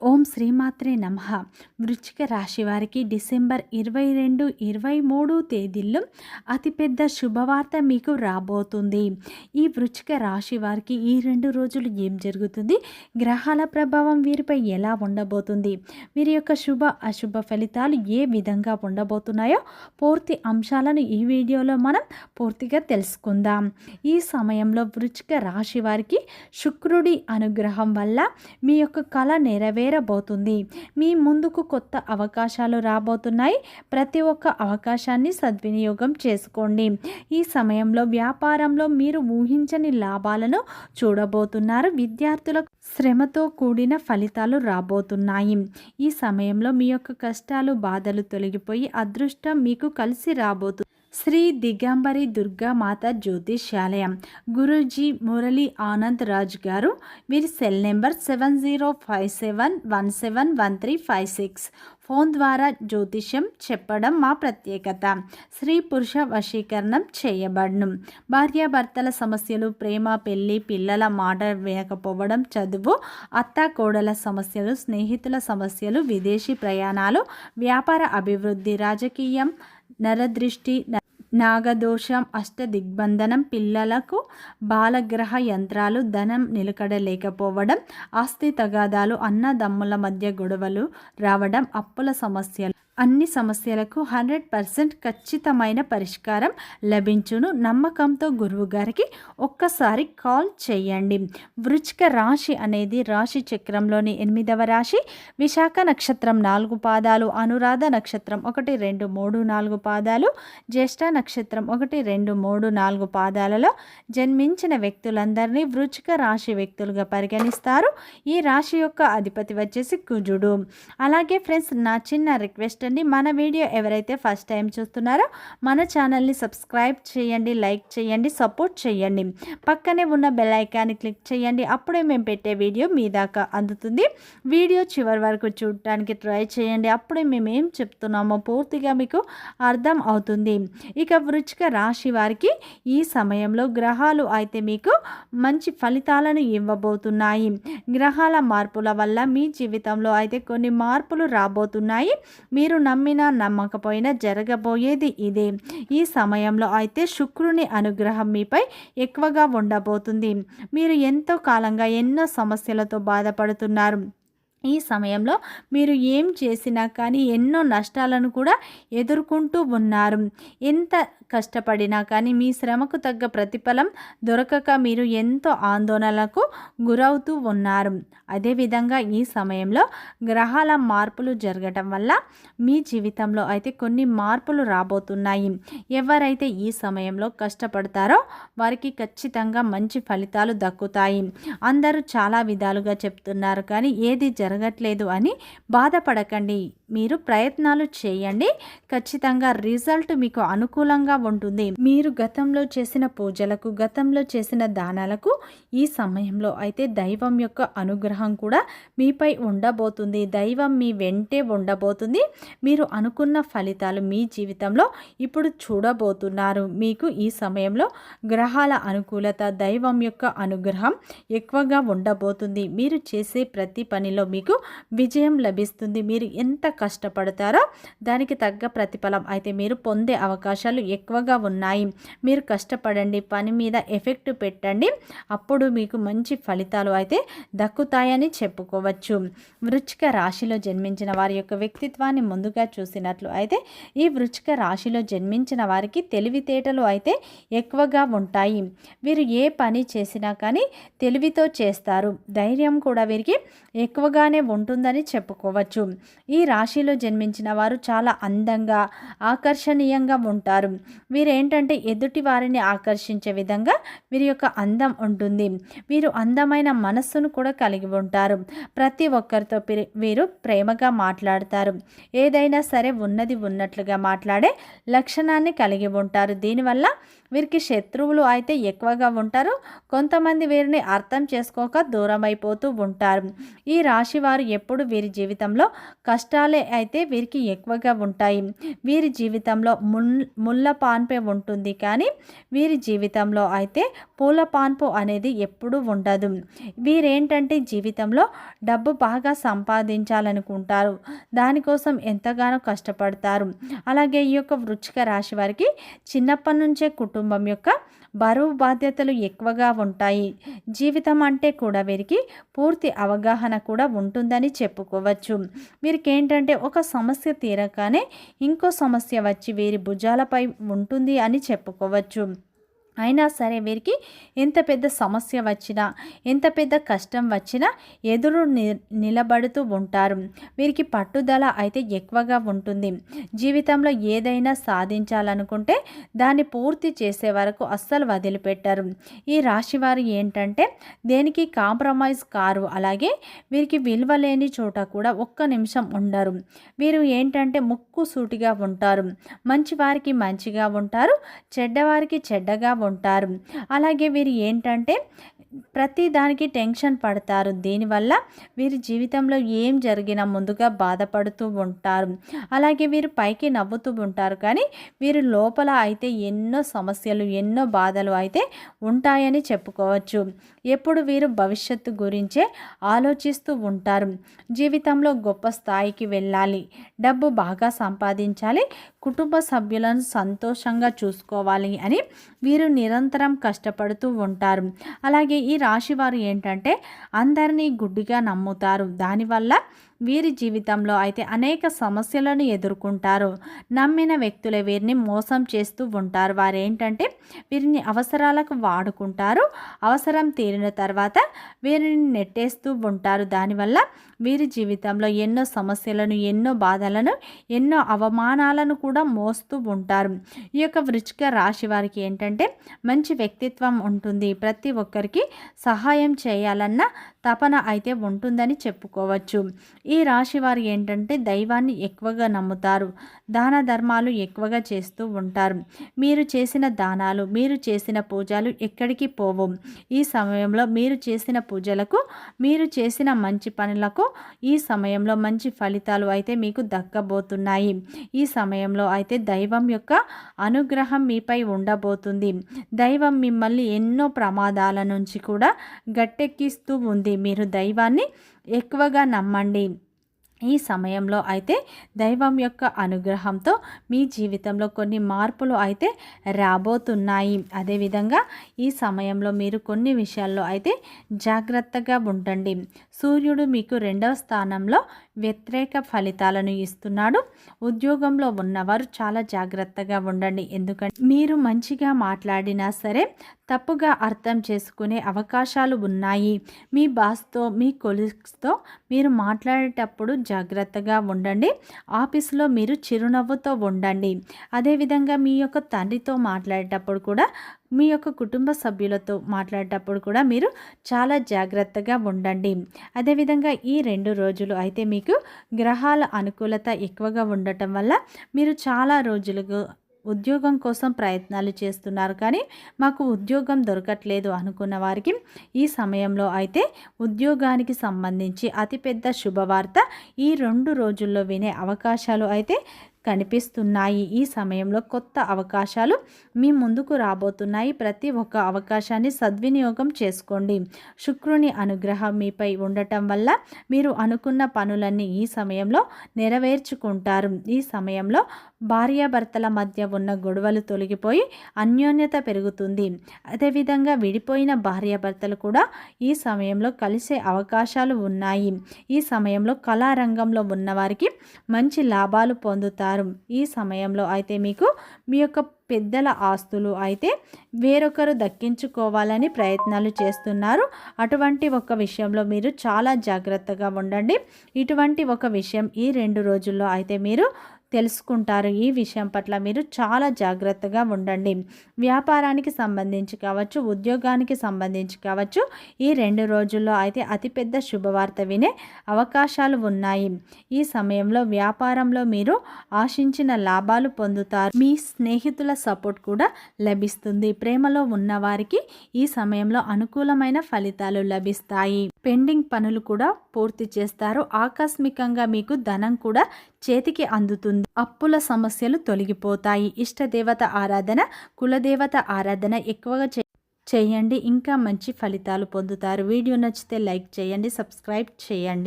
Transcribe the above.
ఓం శ్రీమాత్రే నమః. వృశ్చిక రాశి వారికి డిసెంబర్ 22, 23 తేదీల్లో అతిపెద్ద శుభవార్త మీకు రాబోతుంది. ఈ వృశ్చిక రాశి వారికి ఈ 2 రోజులు ఏం జరుగుతుంది, గ్రహాల ప్రభావం వీరిపై ఎలా ఉండబోతుంది, వీరి యొక్క శుభ అశుభ ఫలితాలు ఏ విధంగా ఉండబోతున్నాయో పూర్తి అంశాలను ఈ వీడియోలో మనం పూర్తిగా తెలుసుకుందాం. ఈ సమయంలో వృశ్చిక రాశి వారికి శుక్రుడి అనుగ్రహం వల్ల మీ యొక్క కళ నెరవేరబోతుంది. మీ ముందుకు కొత్త అవకాశాలు రాబోతున్నాయి. ప్రతి ఒక్క అవకాశాన్ని సద్వినియోగం చేసుకోండి. ఈ సమయంలో వ్యాపారంలో మీరు ఊహించని లాభాలను చూడబోతున్నారు. విద్యార్థులకు శ్రమతో కూడిన ఫలితాలు రాబోతున్నాయి. ఈ సమయంలో మీ యొక్క కష్టాలు బాధలు తొలగిపోయి అదృష్టం మీకు కలిసి రాబోతుంది. శ్రీ దిగంబరి దుర్గా మాత జ్యోతిష్యాలయం గురూజీ మురళీ ఆనంద్ రాజ్ గారు. వీరి సెల్ నెంబర్ 7057171356. ఫోన్ ద్వారా జ్యోతిష్యం చెప్పడం మా ప్రత్యేకత. స్త్రీ పురుష వశీకరణం చేయబడను. భార్యాభర్తల సమస్యలు, ప్రేమ, పెళ్లి, పిల్లల మాట వినకపోవడం, చదువు, అత్తాకోడల సమస్యలు, స్నేహితుల సమస్యలు, విదేశీ ప్రయాణాలు, వ్యాపార అభివృద్ధి, రాజకీయం, నరదృష్టి, నాగదోషం, అష్టదిగ్బంధనం, పిల్లలకు బాలగ్రహ యంత్రాలు, ధనం నిలకడ లేకపోవడం, ఆస్తి తగాదాలు, అన్నదమ్ముల మధ్య గొడవలు రావడం, అప్పుల సమస్యలు, అన్ని సమస్యలకు 100% ఖచ్చితమైన పరిష్కారం లభించును. నమ్మకంతో గురువు గారికి ఒక్కసారి కాల్ చేయండి. వృశ్చిక రాశి అనేది రాశి చక్రంలోని 8వ రాశి. విశాఖ నక్షత్రం 4 పాదాలు, అనురాధ నక్షత్రం 1, 2, 3, 4 పాదాలు, జ్యేష్ఠ నక్షత్రం 1, 2, 3, 4 పాదాలలో జన్మించిన వ్యక్తులందరినీ వృశ్చిక రాశి వ్యక్తులుగా పరిగణిస్తారు. ఈ రాశి యొక్క అధిపతి వచ్చేసి కుజుడు. అలాగే ఫ్రెండ్స్, నా చిన్న రిక్వెస్ట్, మన వీడియో ఎవరైతే ఫస్ట్ టైం చూస్తున్నారో మన ఛానల్ని సబ్స్క్రైబ్ చేయండి, లైక్ చేయండి, సపోర్ట్ చేయండి. పక్కనే ఉన్న బెల్ ఐకాన్ని క్లిక్ చేయండి. అప్పుడే మేము పెట్టే వీడియో మీ దాకా అందుతుంది. వీడియో చివరి వరకు చూడటానికి ట్రై చేయండి. అప్పుడే మేము ఏం చెప్తున్నామో పూర్తిగా మీకు అర్థం అవుతుంది. ఇక వృశ్చిక రాశి వారికి ఈ సమయంలో గ్రహాలు అయితే మీకు మంచి ఫలితాలను ఇవ్వబోతున్నాయి. గ్రహాల మార్పుల వల్ల మీ జీవితంలో అయితే కొన్ని మార్పులు రాబోతున్నాయి. మీరు నమ్మినా నమ్మకపోయినా జరగబోయేది ఇదే. ఈ సమయంలో అయితే శుక్రుని అనుగ్రహం మీపై ఎక్కువగా ఉండబోతుంది. మీరు ఎంతో కాలంగా ఎన్నో సమస్యలతో బాధపడుతున్నారు. ఈ సమయంలో మీరు ఏం చేసినా కానీ ఎన్నో నష్టాలను కూడా ఎదుర్కొంటూ ఉన్నారు. ఎంత కష్టపడినా కానీ మీ శ్రమకు తగ్గ ప్రతిఫలం దొరకక మీరు ఎంతో ఆందోళనలకు గురవుతూ ఉన్నారు. అదేవిధంగా ఈ సమయంలో గ్రహాల మార్పులు జరగటం వల్ల మీ జీవితంలో అయితే కొన్ని మార్పులు రాబోతున్నాయి. ఎవరైతే ఈ సమయంలో కష్టపడతారో వారికి ఖచ్చితంగా మంచి ఫలితాలు దక్కుతాయి. అందరూ చాలా విధాలుగా చెప్తున్నారు కానీ ఏది జరగట్లేదు అని బాధపడకండి. మీరు ప్రయత్నాలు చేయండి. ఖచ్చితంగా రిజల్ట్ మీకు అనుకూలంగా ఉంటుంది. మీరు గతంలో చేసిన పూజలకు, గతంలో చేసిన దానాలకు ఈ సమయంలో అయితే దైవం యొక్క అనుగ్రహం కూడా మీపై ఉండబోతుంది. దైవం మీ వెంటే ఉండబోతుంది. మీరు అనుకున్న ఫలితాలు మీ జీవితంలో ఇప్పుడు చూడబోతున్నారు. మీకు ఈ సమయంలో గ్రహాల అనుకూలత, దైవం యొక్క అనుగ్రహం ఎక్కువగా ఉండబోతుంది. మీరు చేసే ప్రతి పనిలో మీకు విజయం లభిస్తుంది. మీరు ఎంత కష్టపడతారో దానికి తగ్గ ప్రతిఫలం అయితే మీరు పొందే అవకాశాలు ఎక్కువగా ఉన్నాయి. మీరు కష్టపడండి, పని మీద ఎఫెక్ట్ పెట్టండి. అప్పుడు మీకు మంచి ఫలితాలు అయితే దక్కుతాయని చెప్పుకోవచ్చు. వృశ్చిక రాశిలో జన్మించిన వారి యొక్క వ్యక్తిత్వాన్ని ముందుగా చూసినట్లు అయితే ఈ వృశ్చిక రాశిలో జన్మించిన వారికి తెలివితేటలు అయితే ఎక్కువగా ఉంటాయి. వీరు ఏ పని చేసినా కానీ తెలివితో చేస్తారు. ధైర్యం కూడా వీరికి ఎక్కువగానే ఉంటుందని చెప్పుకోవచ్చు. ఈ రాశిలో జన్మించిన వారు చాలా అందంగా, ఆకర్షణీయంగా ఉంటారు. వీరేంటంటే ఎదుటి వారిని ఆకర్షించే విధంగా వీరి యొక్క అందం ఉంటుంది. వీరు అందమైన మనస్సును కూడా కలిగి ఉంటారు. ప్రతి ఒక్కరితో వీరు ప్రేమగా మాట్లాడతారు. ఏదైనా సరే ఉన్నది ఉన్నట్లుగా మాట్లాడే లక్షణాన్ని కలిగి ఉంటారు. దీనివల్ల వీరికి శత్రువులు అయితే ఎక్కువగా ఉంటారు. కొంతమంది వీరిని అర్థం చేసుకోక దూరం అయిపోతూ ఉంటారు. ఈ రాశి వారు ఎప్పుడు వీరి జీవితంలో కష్టాలే అయితే వీరికి ఎక్కువగా ఉంటాయి. వీరి జీవితంలో ముళ్ళ పాన్పే ఉంటుంది, కానీ వీరి జీవితంలో అయితే పూల పాన్పు అనేది ఎప్పుడూ ఉండదు. వీరేంటంటే జీవితంలో డబ్బు బాగా సంపాదించాలనుకుంటారు, దానికోసం ఎంతగానో కష్టపడతారు. అలాగే ఈ యొక్క వృశ్చిక రాశి వారికి చిన్నప్పటి నుంచే కుటుంబం యొక్క బరువు బాధ్యతలు ఎక్కువగా ఉంటాయి. జీవితం అంటే కూడా వీరికి పూర్తి అవగాహన కూడా ఉంటుందని చెప్పుకోవచ్చు. వీరికి ఏంటంటే ఒక సమస్య తీరగానే ఇంకో సమస్య వచ్చి వీరి భుజాలపై ఉంటుంది అని చెప్పుకోవచ్చు. అయినా సరే వీరికి ఎంత పెద్ద సమస్య వచ్చినా, ఎంత పెద్ద కష్టం వచ్చినా ఎదురు నిలబడుతూ ఉంటారు. వీరికి పట్టుదల అయితే ఎక్కువగా ఉంటుంది. జీవితంలో ఏదైనా సాధించాలనుకుంటే దాన్ని పూర్తి చేసే వరకు అస్సలు వదిలిపెట్టారు. ఈ రాశివారు ఏంటంటే దేనికి కాంప్రమైజ్ కారు. అలాగే వీరికి విలువ లేని చోట కూడా ఒక్క నిమిషం ఉండరు. వీరు ఏంటంటే ముక్కు సూటిగా ఉంటారు. మంచివారికి మంచిగా ఉంటారు, చెడ్డవారికి చెడ్డగా ఉంటారు. అలాగే వీరు ఏంటంటే ప్రతి దానికి టెన్షన్ పడతారు. దీనివల్ల వీరి జీవితంలో ఏం జరిగినా ముందుగా బాధపడుతూ ఉంటారు. అలాగే వీరు పైకి నవ్వుతూ ఉంటారు, కానీ వీరి లోపల అయితే ఎన్నో సమస్యలు, ఎన్నో బాధలు అయితే ఉంటాయని చెప్పుకోవచ్చు. ఎప్పుడు వీరు భవిష్యత్తు గురించే ఆలోచిస్తూ ఉంటారు. జీవితంలో గొప్ప స్థాయికి వెళ్ళాలి, డబ్బు బాగా సంపాదించాలి, కుటుంబ సభ్యులను సంతోషంగా చూసుకోవాలి అని వీరు నిరంతరం కష్టపడుతూ ఉంటారు. అలాగే ఈ రాశి వారు ఏంటంటే అందరినీ గుడ్డిగా నమ్ముతారు. దానివల్ల వీరి జీవితంలో అయితే అనేక సమస్యలను ఎదుర్కొంటారు. నమ్మిన వ్యక్తులే వీరిని మోసం చేస్తూ ఉంటారు. వారు ఏంటంటే వీరిని అవసరాలకు వాడుకుంటారు. అవసరం తీరిన తర్వాత వీరిని నెట్టేస్తూ ఉంటారు. దానివల్ల వీరి జీవితంలో ఎన్నో సమస్యలను, ఎన్నో బాధలను, ఎన్నో అవమానాలను కూడా మోస్తూ ఉంటారు. ఈ యొక్క వృశ్చిక రాశి వారికి ఏంటంటే మంచి వ్యక్తిత్వం ఉంటుంది. ప్రతి ఒక్కరికి సహాయం చేయాలన్న తపన అయితే ఉంటుందని చెప్పుకోవచ్చు. ఈ రాశి వారు ఏంటంటే దైవాన్ని ఎక్కువగా నమ్ముతారు. దాన ధర్మాలు ఎక్కువగా చేస్తూ ఉంటారు. మీరు చేసిన దానాలు, మీరు చేసిన పూజలు ఎక్కడికి పోవు. ఈ సమయంలో మీరు చేసిన పూజలకు, మీరు చేసిన మంచి పనులకు ఈ సమయంలో మంచి ఫలితాలు అయితే మీకు దక్కబోతున్నాయి. ఈ సమయంలో అయితే దైవం యొక్క అనుగ్రహం మీపై ఉండబోతుంది. దైవం మిమ్మల్ని ఎన్నో ప్రమాదాల నుంచి కూడా గట్టెక్కిస్తూ ఉంది. మీరు దైవాన్ని ఎక్కువగా నమ్మండి. ఈ సమయంలో అయితే దైవం యొక్క అనుగ్రహంతో మీ జీవితంలో కొన్ని మార్పులు అయితే రాబోతున్నాయి. అదేవిధంగా ఈ సమయంలో మీరు కొన్ని విషయాల్లో అయితే జాగ్రత్తగా ఉండండి. సూర్యుడు మీకు 2వ స్థానంలో వ్యతిరేక ఫలితాలను ఇస్తున్నాడు. ఉద్యోగంలో ఉన్నవారు చాలా జాగ్రత్తగా ఉండండి. ఎందుకంటే మీరు మంచిగా మాట్లాడినా సరే తప్పుగా అర్థం చేసుకునే అవకాశాలు ఉన్నాయి. మీ బాస్తో, మీ కొలీగ్స్తో మీరు మాట్లాడేటప్పుడు జాగ్రత్తగా ఉండండి. ఆఫీసులో మీరు చిరునవ్వుతో ఉండండి. అదేవిధంగా మీ యొక్క తండ్రితో మాట్లాడేటప్పుడు కూడా, మీ యొక్క కుటుంబ సభ్యులతో మాట్లాడేటప్పుడు కూడా మీరు చాలా జాగ్రత్తగా ఉండండి. అదేవిధంగా ఈ 2 రోజులు అయితే మీకు గ్రహాల అనుకూలత ఎక్కువగా ఉండటం వల్ల మీరు చాలా రోజులుగా ఉద్యోగం కోసం ప్రయత్నాలు చేస్తున్నారు, కానీ మాకు ఉద్యోగం దొరకట్లేదు అనుకున్న వారికి ఈ సమయంలో అయితే ఉద్యోగానికి సంబంధించి అతిపెద్ద శుభవార్త ఈ 2 రోజుల్లో వినే అవకాశాలు అయితే కనిపిస్తున్నాయి. ఈ సమయంలో కొత్త అవకాశాలు మీ ముందుకు రాబోతున్నాయి. ప్రతి ఒక్క అవకాశాన్ని సద్వినియోగం చేసుకోండి. శుక్రుని అనుగ్రహం మీపై ఉండటం వల్ల మీరు అనుకున్న పనులన్నీ ఈ సమయంలో నెరవేర్చుకుంటారు. ఈ సమయంలో భార్యాభర్తల మధ్య ఉన్న గొడవలు తొలగిపోయి అన్యోన్యత పెరుగుతుంది. అదేవిధంగా విడిపోయిన భార్యాభర్తలు కూడా ఈ సమయంలో కలిసే అవకాశాలు ఉన్నాయి. ఈ సమయంలో కళారంగంలో ఉన్నవారికి మంచి లాభాలు పొందుతారు. ఈ సమయంలో అయితే మీకు మీ యొక్క పెద్దల ఆస్తులు అయితే వేరొకరు దక్కించుకోవాలని ప్రయత్నాలు చేస్తున్నారు. అటువంటి ఒక విషయంలో మీరు చాలా జాగ్రత్తగా ఉండండి. ఇటువంటి ఒక విషయం ఈ 2 రోజుల్లో అయితే మీరు తెలుసుకుంటారు. ఈ విషయం పట్ల మీరు చాలా జాగ్రత్తగా ఉండండి. వ్యాపారానికి సంబంధించి కావచ్చు, ఉద్యోగానికి సంబంధించి కావచ్చు, ఈ 2 రోజుల్లో అయితే అతిపెద్ద శుభవార్త వినే అవకాశాలు ఉన్నాయి. ఈ సమయంలో వ్యాపారంలో మీరు ఆశించిన లాభాలు పొందుతారు. మీ స్నేహితుల సపోర్ట్ కూడా లభిస్తుంది. ప్రేమలో ఉన్నవారికి ఈ సమయంలో అనుకూలమైన ఫలితాలు లభిస్తాయి. పెండింగ్ పనులు కూడా పూర్తి చేస్తారు. ఆకస్మికంగా మీకు ధనం కూడా చేతికి అందుతుంది. అప్పుల సమస్యలు తొలగిపోతాయి. ఇష్టదేవత ఆరాధన, కులదేవత ఆరాధన ఎక్కువగా చేయండి. ఇంకా మంచి ఫలితాలు పొందుతారు. వీడియో నచ్చితే లైక్ చేయండి, సబ్స్క్రైబ్ చేయండి.